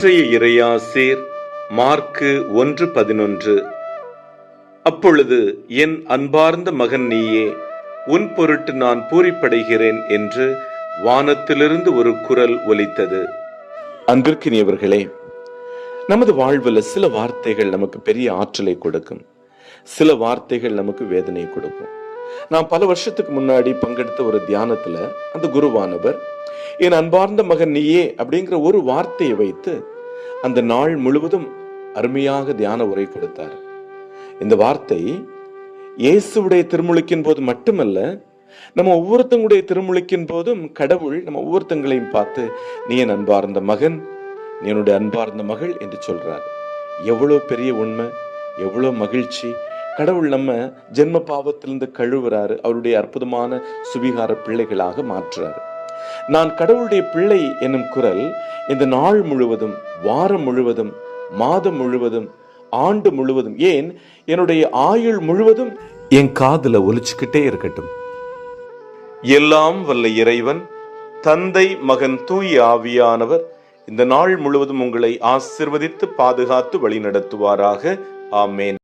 இன்றைய இறையாசீர் மார்க்கு 1:11. அப்பொழுது, என் அன்பார்ந்த மகன் நீயே, உன் பொருட்டு நான் பூரிப்படைகிறேன் என்று வானத்திலிருந்து ஒரு குரல் ஒலித்தது. அன்பிற்கினியவர்களே, நமது வாழ்வில் சில வார்த்தைகள் நமக்கு பெரிய ஆற்றலை கொடுக்கும், சில வார்த்தைகள் நமக்கு வேதனை கொடுக்கும். நான் பல வருஷத்துக்கு முன்னாடி பங்கெடுத்த ஒரு தியானத்துல அந்த குருவானவர் என் அன்பார்ந்த மகன் நீயே அப்படிங்கிற ஒரு வார்த்தையை வைத்து அந்த நாள் முழுவதும் அருமையாக தியான உரை கொடுத்தார். இந்த வார்த்தை இயேசுவுடைய திருமுழுக்கின் போது மட்டுமல்ல, நம்ம ஒவ்வொருத்தங்களுடைய திருமுழுக்கின் போதும் கடவுள் நம்ம ஒவ்வொருத்தங்களையும் பார்த்து நீ என் அன்பார்ந்த மகன், நீ என்னுடைய அன்பார்ந்த மகள் என்று சொல்றார். எவ்வளவு பெரிய உண்மை, எவ்வளவு மகிழ்ச்சி! கடவுள் நம்ம ஜென்ம பாவத்திலிருந்து கழுவுறாரு, அவருடைய அற்புதமான சுவிகார பிள்ளைகளாக மாற்றுறாரு. நான் கடவுளுடைய பிள்ளை என்னும் குரல் இந்த நாள் முழுவதும், வாரம் முழுவதும், மாதம் முழுவதும், ஆண்டு முழுவதும், ஏன் என்னுடைய ஆயுள் முழுவதும் என் காதுல ஒலிச்சுக்கிட்டே இருக்கட்டும். எல்லாம் வல்ல இறைவன், தந்தை, மகன், தூய ஆவியானவர் இந்த நாள் முழுவதும் உங்களை ஆசீர்வதித்து பாதுகாத்து வழி நடத்துவாராக. ஆமேன்.